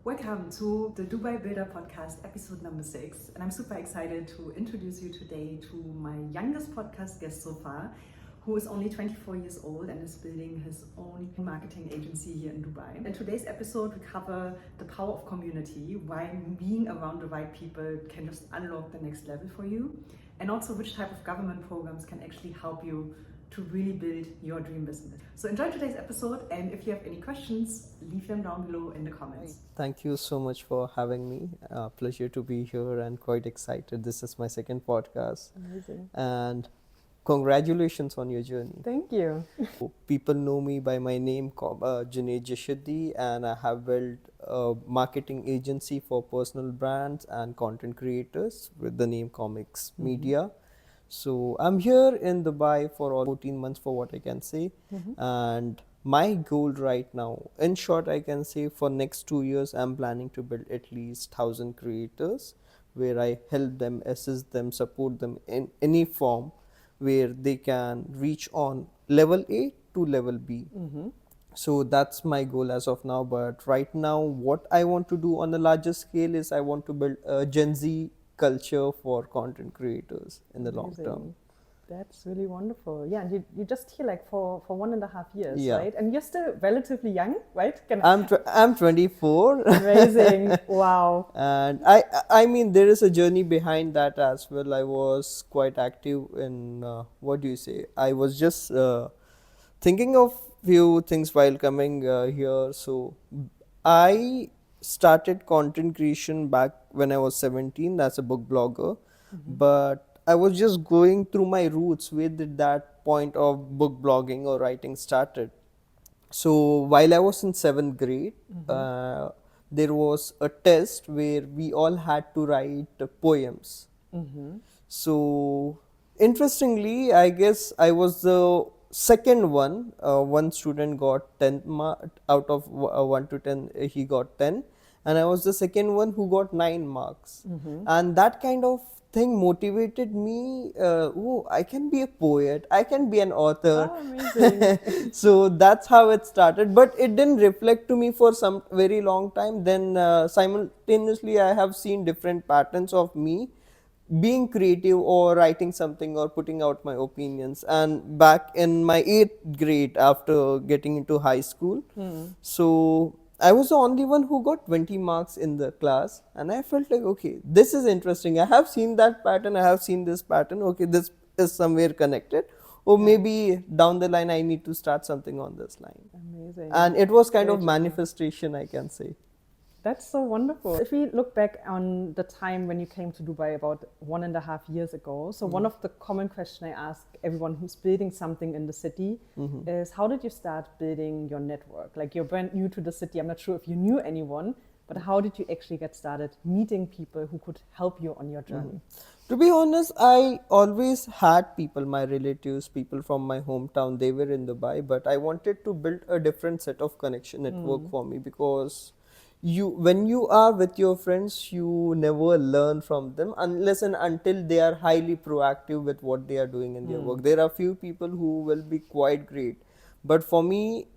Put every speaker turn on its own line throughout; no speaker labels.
Welcome to the Dubai Builder Podcast, episode number 6. And I'm super excited to introduce you today to my youngest podcast guest so far, who is only 24 years old and is building his own marketing agency here in Dubai. In today's episode, we cover the power of community, why being around the right people can just unlock the next level for you, and also which type of government programs can actually help you to really build your dream business. So enjoy today's episode, and if you have any questions, leave them down below in the comments.
Thank you so much for having me. Pleasure to be here and quite excited. This is my second podcast.
Amazing.
And congratulations on your journey.
Thank you.
People know me by my name, Junaid, and I have built a marketing agency for personal brands and content creators with the name Comics Media. So I'm here in Dubai for all 14 months for what I can say. And my goal right now, in short, I can say for next 2 years, I'm planning to build at least 1,000 creators where I help them, assist them, support them in any form where they can reach on level A to level B. So that's my goal as of now. But right now, what I want to do on a larger scale is I want to build a Gen Z culture for content creators in the long term.
Amazing. That's really wonderful. Yeah, and you just here like for 1.5 years,
Yeah.
right? And you're still relatively young, right?
I'm 24.
Amazing. Wow.
And I mean there is a journey behind that as well. I was quite active in what do you say? I was just thinking of few things while coming here. So I started content creation back when I was 17 as a book blogger, but I was just going through my roots. Where did that point of book blogging or writing started? So while I was in 7th grade, there was a test where we all had to write poems. So interestingly, I guess I was the second one. One student got 10 out of 1 to 10, he got 10, and I was the second one who got 9 marks. And that kind of thing motivated me. Oh, I can be a poet, I can be an author.
Oh, amazing.
So that's how it started, but it didn't reflect to me for some very long time. Then simultaneously I have seen different patterns of me being creative or writing something or putting out my opinions. And back in my 8th grade, after getting into high school, so I was the only one who got 20 marks in the class, and I felt like, okay, this is interesting. I have seen that pattern, I have seen this pattern. Okay, this is somewhere connected, or maybe down the line I need to start something on this line.
Amazing.
And it was kind
Very
of
true.
manifestation, I can say.
That's so wonderful. If we look back on the time when you came to Dubai about 1.5 years ago, so one of the common questions I ask everyone who's building something in the city is, how did you start building your network? Like, you're brand new to the city. I'm not sure if you knew anyone, but how did you actually get started meeting people who could help you on your journey?
To be honest, I always had people, my relatives, people from my hometown, they were in Dubai, but I wanted to build a different set of connection network for me, because when you are with your friends, you never learn from them unless and until they are highly proactive with what they are doing in their work. There are few people who will be quite great, but for me,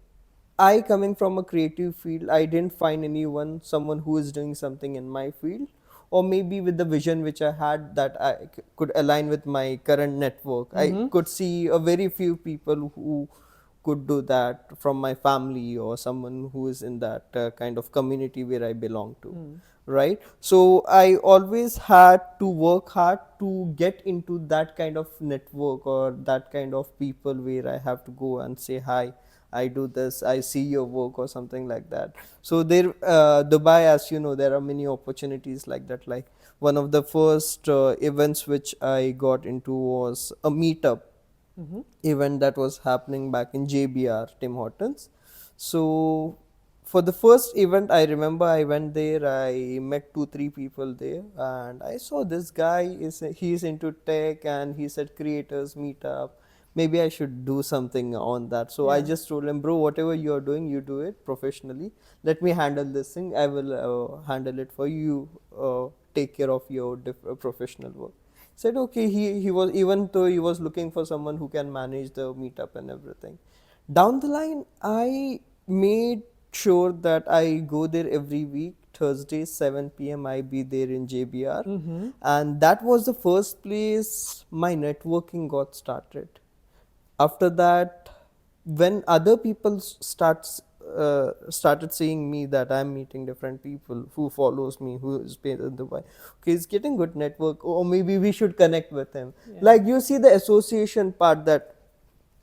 I coming from a creative field, I didn't find someone who is doing something in my field, or maybe with the vision which I had that I could align with my current network. I could see a very few people who could do that from my family or someone who is in that kind of community where I belong to. Right? So I always had to work hard to get into that kind of network or that kind of people where I have to go and say, hi, I do this, I see your work, or something like that. So there, Dubai, as you know, there are many opportunities like that. Like, one of the first events which I got into was a meetup event that was happening back in JBR, Tim Hortons. So for the first event, I remember I went there, I met 2-3 people there, and I saw this guy, he's into tech, and he said creators meetup, maybe I should do something on that. So I just told him, bro, whatever you're doing, you do it professionally, let me handle this thing, I will handle it for you, take care of your professional work. Said okay. He was, even though he was looking for someone who can manage the meetup and everything. Down the line, I made sure that I go there every week. Thursday, 7 p.m. I be there in JBR. And that was the first place my networking got started. After that, when other people started seeing me that I'm meeting different people who follows me, who is based in Dubai. Okay, he's getting good network, or maybe we should connect with him.
Yeah.
Like you see the association part that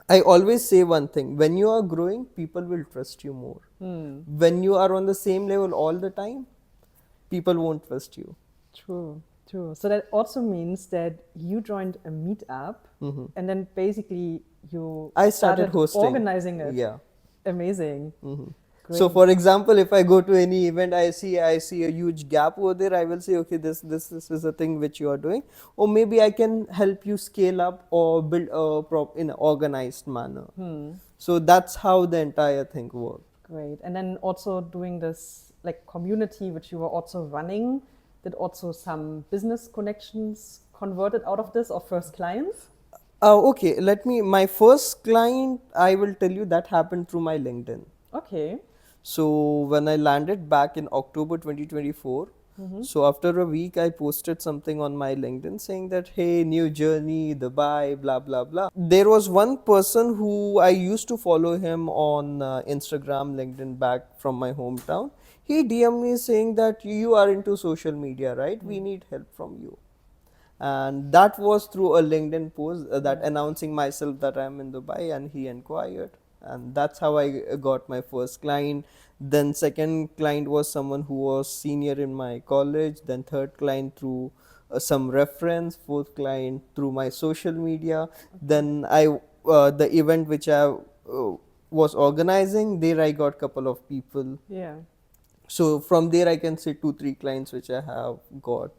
I always say one thing: when you are growing, people will trust you more. When you are on the same level all the time, people won't trust you.
True, true. So that also means that you joined a meetup, and then basically you
I started hosting.
organizing it.
Yeah.
Amazing. Great.
So, for example, if I go to any event, I see a huge gap over there. I will say, okay, this is a thing which you are doing, or maybe I can help you scale up or build in an organized manner. So that's how the entire thing works.
Great. And then also doing this like community, which you were also running, did also some business connections converted out of this or first clients?
Okay, my first client, I will tell you, that happened through my LinkedIn.
Okay.
So when I landed back in October 2024, so after a week I posted something on my LinkedIn saying that, hey, new journey, Dubai, blah, blah, blah. There was one person who I used to follow him on Instagram, LinkedIn back from my hometown. He DM'd me saying that you are into social media, right? We need help from you. And that was through a LinkedIn post that announcing myself that I'm in Dubai, and he inquired, and that's how I got my first client. Then second client was someone who was senior in my college. Then third client through some reference. Fourth client through my social media. Then the event which I was organizing, there I got couple of people.
Yeah.
So from there I can say 2-3 clients which I have got.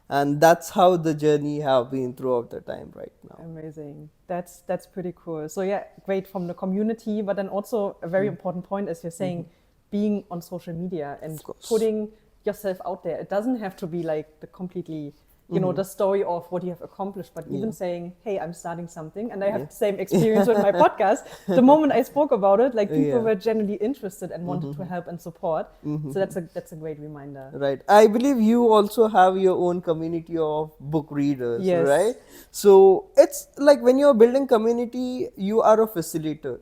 And that's how the journey have been throughout the time right now.
Amazing. That's pretty cool. So yeah, great from the community, but then also a very important point, as you're saying, being on social media and putting yourself out there. It doesn't have to be like the completely, the story of what you have accomplished, but even saying, hey, I'm starting something. And I have the same experience with my podcast. The moment I spoke about it, like people were genuinely interested and wanted to help and support. So that's a great reminder.
Right. I believe you also have your own community of book readers,
Yes.
right? So it's like when you're building community, you are a facilitator,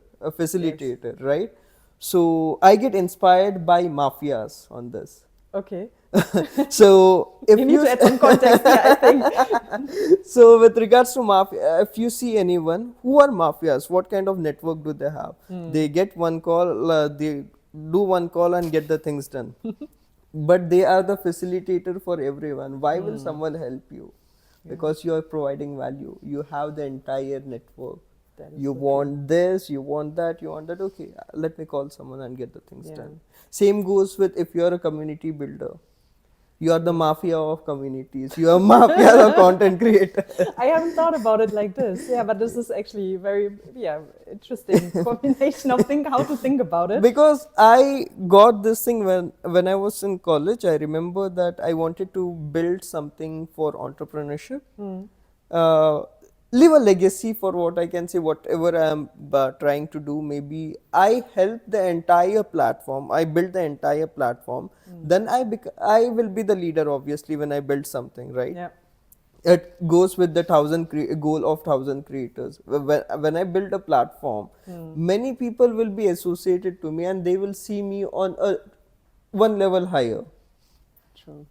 right? So I get inspired by mafias on this.
Okay.
So if
You need to add some context here, I think.
So with regards to mafia, if you see anyone who are mafias, what kind of network do they have? They get one call, they do one call and get the things done. But they are the facilitator for everyone. Why will someone help you? Because you are providing value. You have the entire network. You want this, you want that, you want that. Okay, let me call someone and get the things done. Same goes with if you are a community builder. You are the mafia of communities. You are mafia of content creator.
I haven't thought about it like this. Yeah, but this is actually very interesting combination of how to think about it.
Because I got this thing when I was in college. I remember that I wanted to build something for entrepreneurship. Leave a legacy for what I can say, whatever I am trying to do. Maybe I help the entire platform. I build the entire platform. Then I will be the leader, obviously, when I build something, right?
Yeah.
It goes with the goal of 1,000 creators. When I build a platform, many people will be associated to me and they will see me on one level higher.
True.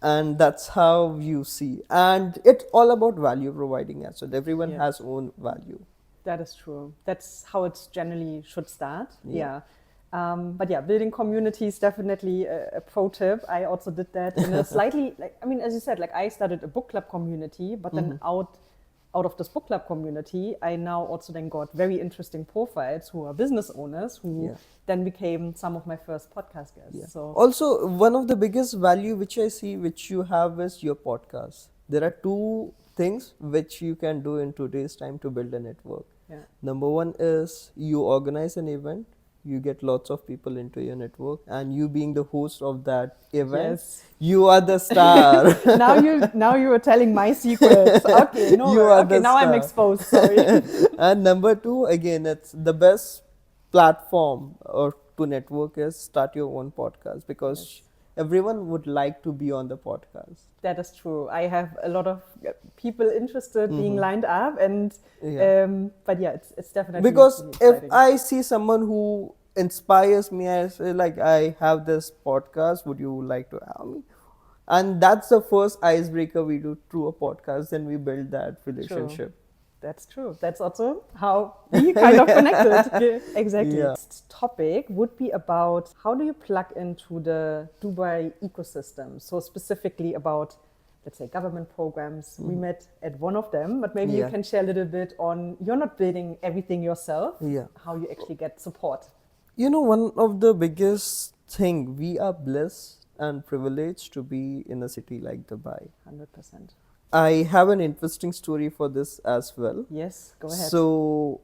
And that's how you see. And it's all about value providing as well. Everyone has own value.
That is true. That's how it generally should start. Yeah. But yeah, building community is definitely a pro tip. I also did that in a slightly, as you said, I started a book club community, but then out of this book club community, I now also then got very interesting profiles who are business owners who then became some of my first podcast guests. So
also, one of the biggest value which I see, which you have, is your podcast. There are two things which you can do in today's time to build a network. Number one is you organize an event. You get lots of people into your network, and you being the host of that event, you are the star.
now you are telling my secrets. Okay, now I'm exposed. Sorry.
And number two, again, it's the best platform or to network is start your own podcast, because everyone would like to be on the podcast.
That is true. I have a lot of people interested being lined up, and but yeah, it's definitely
Because
really
if
exciting.
I see someone who inspires me, I say like, I have this podcast, would you like to have me? And that's the first icebreaker we do through a podcast, then we build that relationship.
That's true. That's also how we kind of connected. Okay, exactly.
Yeah.
Next topic would be about how do you plug into the Dubai ecosystem? So specifically about, let's say, government programs. We met at one of them, but maybe you can share a little bit on, you're not building everything yourself, how you actually get support.
You know, one of the biggest thing, we are blessed and privileged to be in a city like Dubai.
100%.
I have an interesting story for this as well.
Yes, go ahead.
So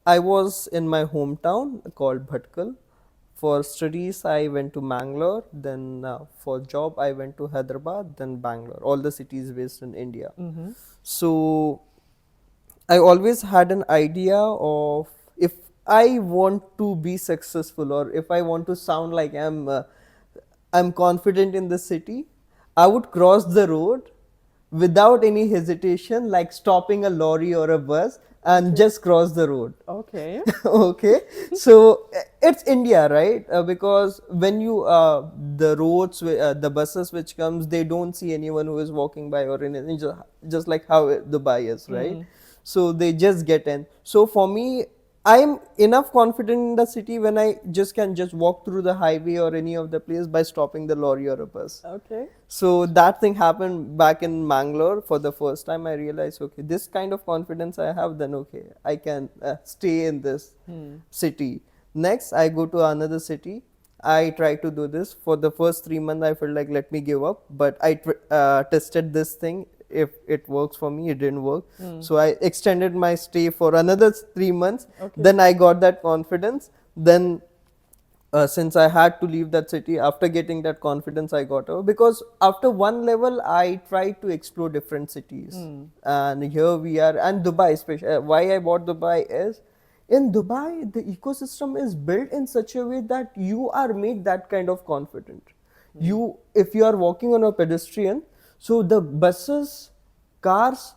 I was in my hometown called Bhatkal. For studies, I went to Mangalore. Then for job, I went to Hyderabad, then Bangalore. All the cities based in India. So I always had an idea of, if I want to be successful, or if I want to sound like I'm confident in the city, I would cross the road without any hesitation, like stopping a lorry or a bus and just cross the road.
Okay.
Okay, so it's India, right? Because when you the roads, the buses which comes, they don't see anyone who is walking by or anything, just like how Dubai is, right? So they just get in. So for me, I'm enough confident in the city when I can just walk through the highway or any of the place by stopping the lorry or a bus.
Okay.
So that thing happened back in Mangalore. For the first time, I realized, okay, this kind of confidence I have, then okay, I can stay in this city. Next, I go to another city. I try to do this. For the first 3 months, I felt like, let me give up. But I tested this thing. If it works for me, it didn't work. So I extended my stay for another 3 months. Then I got that confidence. Then since I had to leave that city, after getting that confidence, I got over, because after one level, I tried to explore different cities. And here we are, and Dubai especially. Why I bought Dubai is, in Dubai, the ecosystem is built in such a way that you are made that kind of confident. If you are walking on a pedestrian, so the buses, cars,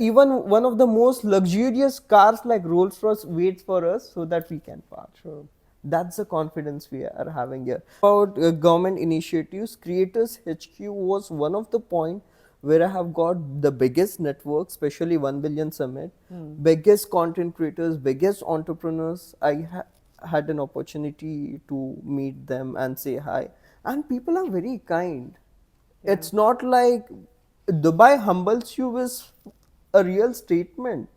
even one of the most luxurious cars like Rolls Royce waits for us so that we can park.
True.
That's the confidence we are having here. About government initiatives, Creators HQ was one of the point where I have got the biggest network, especially 1 billion summit, biggest content creators, biggest entrepreneurs. I had an opportunity to meet them and say hi. And people are very kind. It's not like Dubai humbles you with a real statement.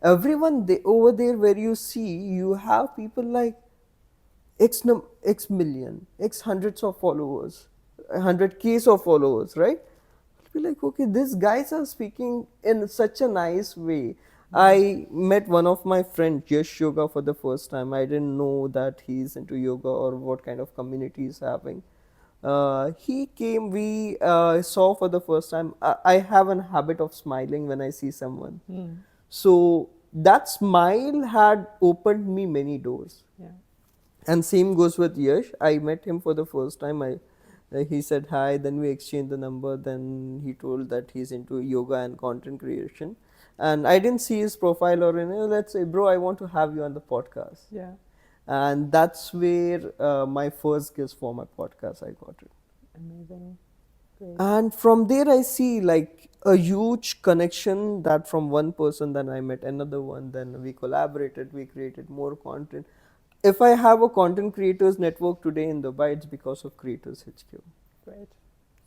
Everyone over there where you see, you have people like X million, X hundreds of followers, 100Ks of followers, right? I'll be like, okay, these guys are speaking in such a nice way. I met one of my friends, Yash Yoga, for the first time. I didn't know that he's into yoga or what kind of community he's having. He came, we saw for the first time. I have a habit of smiling when I see someone. So that smile had opened me many doors. And same goes with Yash. I met him for the first time. He said hi, then we exchanged the number. Then he told that he's into yoga and content creation. And I didn't see his profile or anything. Let's say, bro, I want to have you on the podcast. And that's where my first guest for my podcast, I got it.
Amazing. Great.
And from there, I see like a huge connection, that from one person, then I met another one, then we collaborated, we created more content. If I have a content creators network today in Dubai, it's because of Creators HQ.
Great.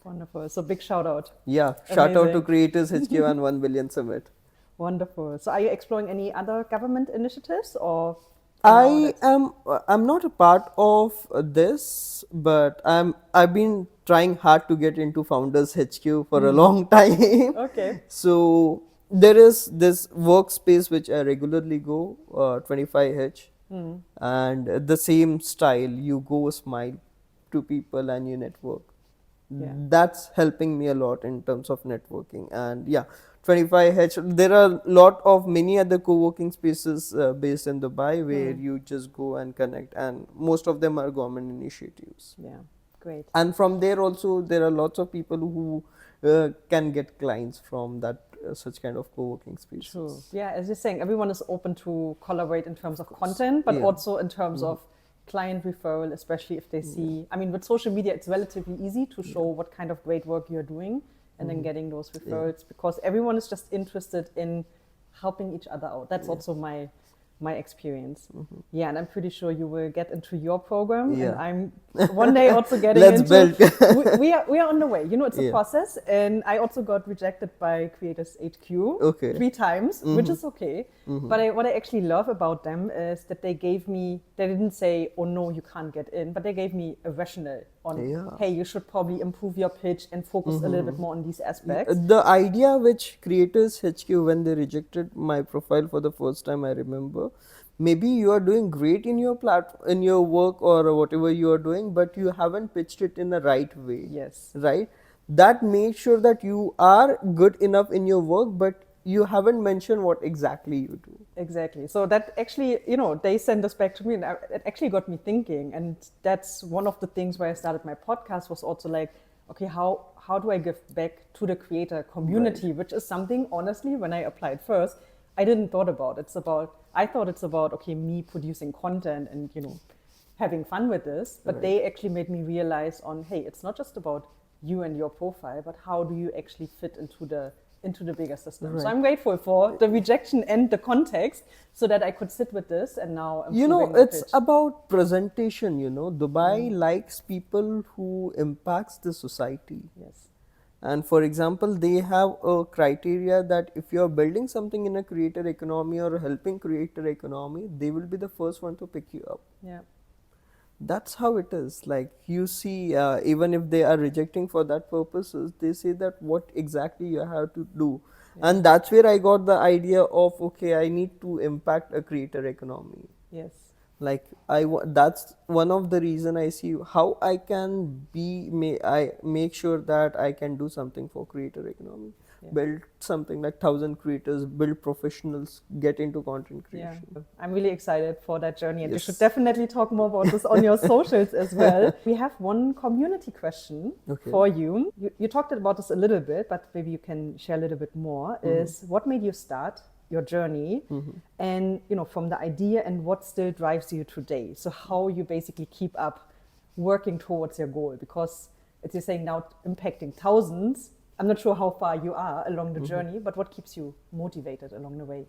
Wonderful. So big shout out.
Yeah, shout out to Creators HQ and 1 billion summit.
Wonderful. So are you exploring any other government initiatives, or?
I'm not a part of this, but I've been trying hard to get into Founders HQ for a long time.
Okay.
So there is this workspace which I regularly go, 25H, and the same style. You go smile to people and you network.
Yeah.
That's helping me a lot in terms of networking. And yeah, 25H, there are a lot of many other co-working spaces based in Dubai where you just go and connect, and most of them are government initiatives.
Yeah. Great.
And from there also, there are lots of people who can get clients from that such kind of co-working spaces.
True. Yeah, as you're saying, everyone is open to collaborate in terms of content, but
Yeah.
also in terms of client referral, especially if they see. I mean, with social media, it's relatively easy to show what kind of great work you're doing and then getting those referrals because everyone is just interested in helping each other out. That's also my experience. Yeah, and I'm pretty sure you will get into your program,
Yeah.
and I'm one day also getting
Let's
into.
build.
We are on the way. You know, it's a
Yeah.
process, and I also got rejected by Creators HQ
Okay.
3 times, which is okay. But what I actually love about them is that they gave me. They didn't say, "Oh no, you can't get in," but they gave me a rationale on,
Yeah.
"Hey, you should probably improve your pitch and focus a little bit more on these aspects."
The idea which Creators HQ, when they rejected my profile for the first time, I remember, maybe you are doing great in your in your work or whatever you are doing, but you haven't pitched it in the right way.
Yes.
Right? That made sure that you are good enough in your work, but you haven't mentioned what exactly you do.
Exactly. So that actually, you know, they sent us back to me, and it actually got me thinking. And that's one of the things where I started my podcast was also like, okay, how do I give back to the creator community, which is something honestly, when I applied first, I didn't thought about. I thought it's about okay, me producing content and having fun with this. But they actually made me realize on, hey, it's not just about you and your profile, but how do you actually fit into the bigger system. So I'm grateful for the rejection and the context so that I could sit with this and now
it's
pitch.
about presentation. Dubai likes people who impacts the society.
Yes.
And for example, they have a criteria that if you are building something in a creator economy or helping creator economy, they will be the first one to pick you up.
Yeah.
That's how it is. Like you see, even if they are rejecting for that purposes, they say that what exactly you have to do. And that's where I got the idea of, okay, I need to impact a creator economy.
Yes.
Like that's one of the reason I see how I can I make sure that I can do something for creator economy. Build something like 1,000 creators, build professionals, get into content creation.
Yeah, I'm really excited for that journey, and you
Yes.
should definitely talk more about this on your socials as well. We have one community question for you. You talked about this a little bit, but maybe you can share a little bit more. Is what made you start your journey, and from the idea, and what still drives you today? So how you basically keep up working towards your goal, because as you're saying now, impacting thousands. I'm not sure how far you are along the journey, but what keeps you motivated along the way?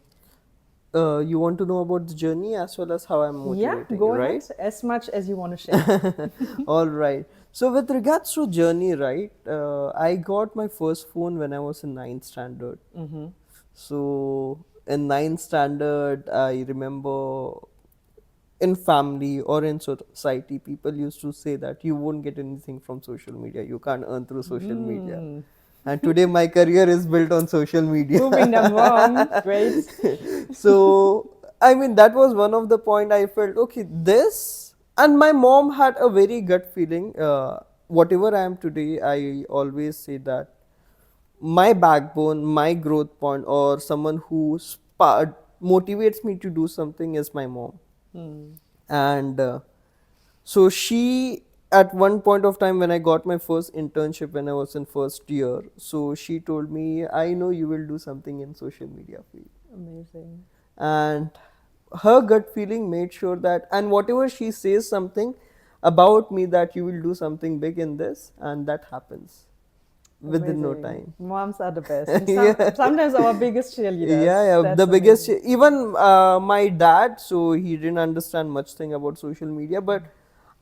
You want to know about the journey as well as how I'm motivating,
yeah, go
right?
ahead, as much as you want to share.
All right. So with regards to journey, right, I got my first phone when I was in 9th standard. So in 9th standard, I remember in family or in society, people used to say that you won't get anything from social media. You can't earn through social media. And today my career is built on social media.
Proving them wrong. Great.
So, I mean, that was one of the point I felt, okay, this, and my mom had a very gut feeling. Whatever I am today, I always say that my backbone, my growth point, or someone who motivates me to do something is my mom. And so she, at one point of time when I got my first internship when I was in first year, so she told me, I know you will do something in social media field.
Amazing.
And her gut feeling made sure that, and whatever she says something about me, that you will do something big in this, and that happens within no time.
Moms are the best. And sometimes our biggest cheerleaders.
Yeah,
That's
the biggest,
amazing.
even my dad, so he didn't understand much thing about social media, but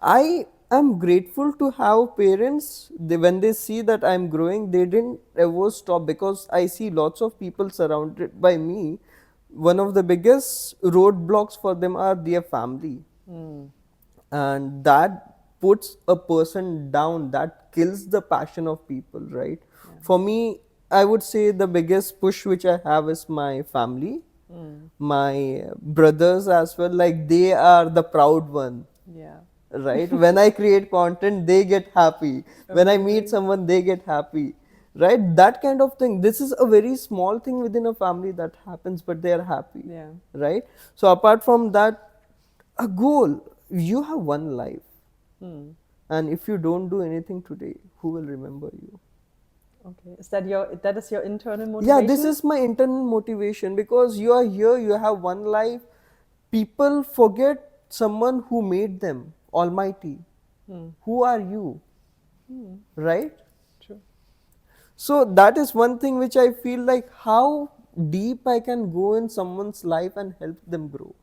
I am grateful to have parents, when they see that I'm growing, they didn't ever stop, because I see lots of people surrounded by me. One of the biggest roadblocks for them are their family. And that puts a person down, that kills the passion of people, right? For me, I would say the biggest push which I have is my family, my brothers as well, like they are the proud one.
Yeah.
right? When I create content, they get happy. When I meet
Amazing.
someone, they get happy, right? That kind of thing. This is a very small thing within a family that happens, but they are happy,
Yeah.
right? So apart from that, a goal. You have one life, and if you don't do anything today, who will remember you?
Okay. That is your internal
Yeah,
motivation?
this is my internal motivation, because you are here, you have one life. People forget someone who made them, Almighty. Who are you? Right?
True.
So that is one thing which I feel like, how deep I can go in someone's life and help them grow.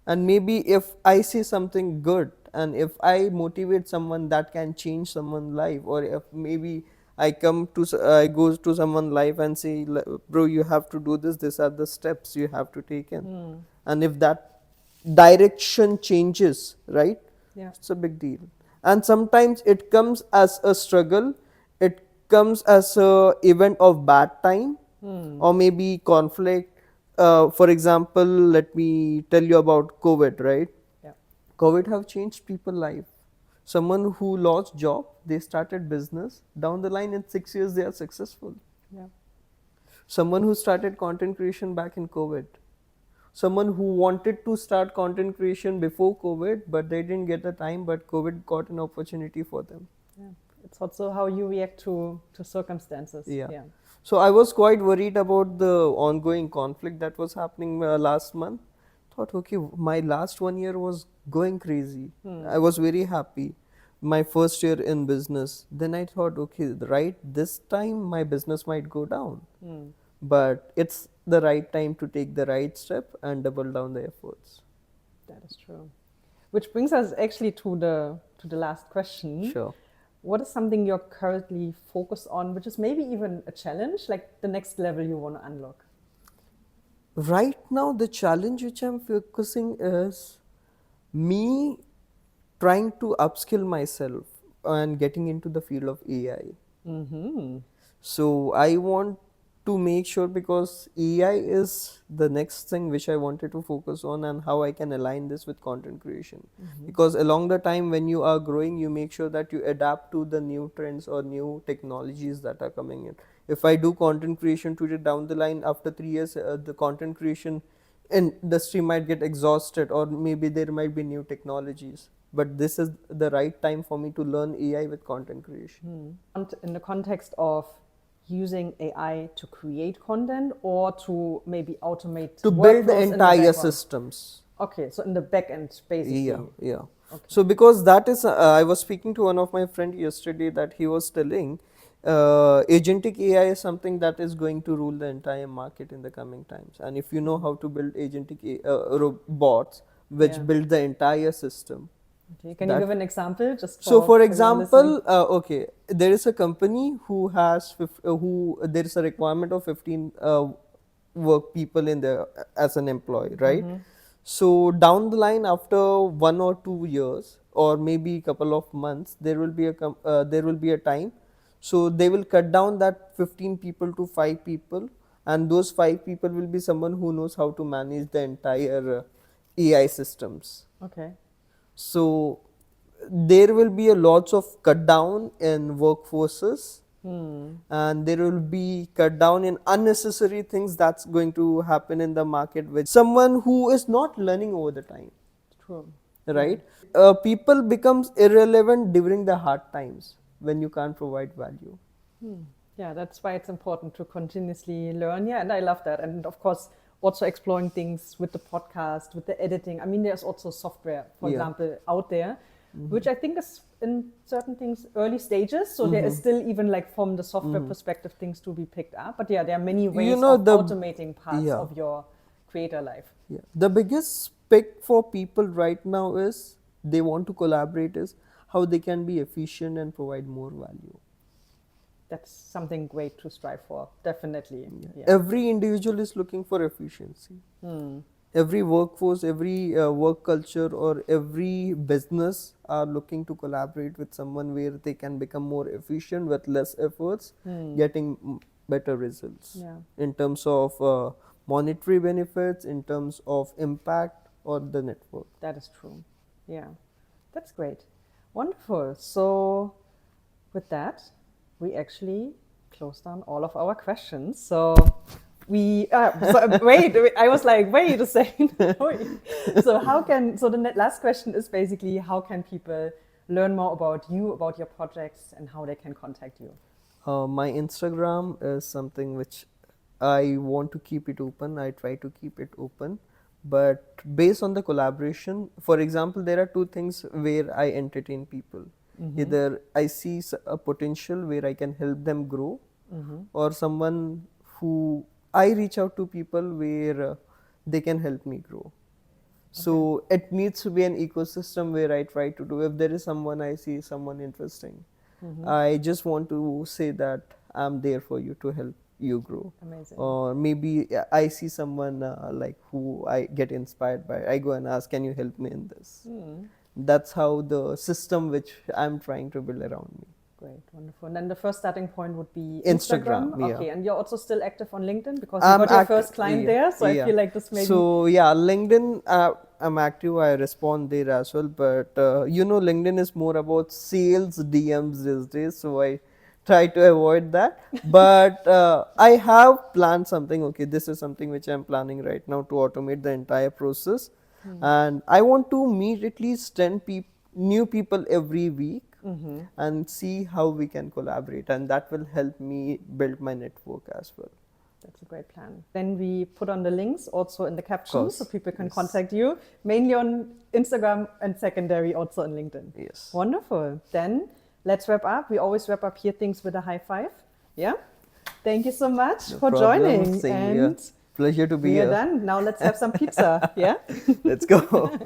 And maybe if I say something good, and if I motivate someone, that can change someone's life. Or if maybe I go to someone's life and say, bro, you have to do this, these are the steps you have to take in. And if that direction changes, right,
Yeah.
it's a big deal. And sometimes it comes as a struggle, it comes as a event of bad time, or maybe conflict. For example, let me tell you about COVID, right?
Yeah.
COVID have changed people's life. Someone who lost job, they started business. Down the line, in 6 years, they are successful.
Yeah.
Someone who started content creation back in COVID. Someone who wanted to start content creation before COVID, but they didn't get the time, but COVID got an opportunity for them.
Yeah. It's also how you react to circumstances.
Yeah. So I was quite worried about the ongoing conflict that was happening last month. Thought, okay, my last 1 year was going crazy. I was very happy. My first year in business. Then I thought, okay, right, this time my business might go down. But it's the right time to take the right step and double down the efforts.
That is true. Which brings us actually to the last question.
Sure.
What is something you're currently focused on, which is maybe even a challenge, like the next level you want to unlock?
Right now, the challenge which I'm focusing is me trying to upskill myself and getting into the field of AI. So I want to make sure, because AI is the next thing which I wanted to focus on, and how I can align this with content creation. Because along the time when you are growing, you make sure that you adapt to the new trends or new technologies that are coming in. If I do content creation today, down the line after 3 years, the content creation industry might get exhausted, or maybe there might be new technologies. But this is the right time for me to learn AI with content creation.
In the context of using AI to create content or to maybe automate
To build the
workflows in the
entire
background?
systems.
Okay, so in the back end, basically.
Yeah. So because that is, I was speaking to one of my friend yesterday, that he was telling, agentic AI is something that is going to rule the entire market in the coming times. And if you know how to build agentic robots which
Yeah.
build the entire system.
Okay. Can you
That-
give an example just
So for
everyone
example,
listening?
okay, there is a company who has there is a requirement of 15 work people in there as an employee, right? So down the line, after 1 or 2 years, or maybe couple of months, there will be there will be a time. So they will cut down that 15 people to 5 people, and those 5 people will be someone who knows how to manage the entire AI systems.
Okay.
So there will be a lots of cut down in workforces, and there will be cut down in unnecessary things that's going to happen in the market with someone who is not learning over the time,
True.
right? People becomes irrelevant during the hard times when you can't provide value.
Yeah, that's why it's important to continuously learn. Yeah, and I love that. And of course, also exploring things with the podcast, with the editing. I mean, there's also software, for
Yeah.
example, out there, which I think is in certain things early stages. So there is still, even like from the software perspective, things to be picked up. But yeah, there are many ways
know,
of automating parts
yeah.
of your creator life.
Yeah. The biggest pick for people right now is they want to collaborate, is how they can be efficient and provide more value.
That's something great to strive for, definitely. Yeah.
Every individual is looking for efficiency. Every workforce, every work culture, or every business are looking to collaborate with someone where they can become more efficient with less efforts, getting better results.
Yeah.
In terms of monetary benefits, in terms of impact or the network.
That is true. Yeah. That's great. Wonderful. So with that, we actually closed down all of our questions. So wait, I was like, wait a second. Wait. So the last question is basically, how can people learn more about you, about your projects, and how they can contact you?
My Instagram is something which I want to keep it open. I try to keep it open. But based on the collaboration, for example, there are two things where I entertain people. Either I see a potential where I can help them grow, or someone who I reach out to people where they can help me grow. So it needs to be an ecosystem where I try to do. If there is someone I see someone interesting, I just want to say that I'm there for you to help you grow.
Amazing.
Or maybe I see someone like who I get inspired by. I go and ask, can you help me in this? That's how the system which I'm trying to build around me.
Great, wonderful. And then the first starting point would be
Instagram, yeah.
Okay, and you're also still active on LinkedIn because you got your first client there. So I feel like this maybe.
So yeah, LinkedIn, I'm active. I respond there as well. But LinkedIn is more about sales DMs these days. So I try to avoid that. But I have planned something. Okay, this is something which I'm planning right now to automate the entire process. And I want to meet at least 10 new people every week. And see how we can collaborate, and that will help me build my network as well.
That's a great plan. Then we put on the links also in the captions so people can contact you, mainly on Instagram and secondary also on LinkedIn.
Yes.
Wonderful. Then let's wrap up. We always wrap up here things with a high five. Yeah. Thank you so much for joining.
Same here. Pleasure to be here.
We are done. Now let's have some pizza. Yeah.
Let's go.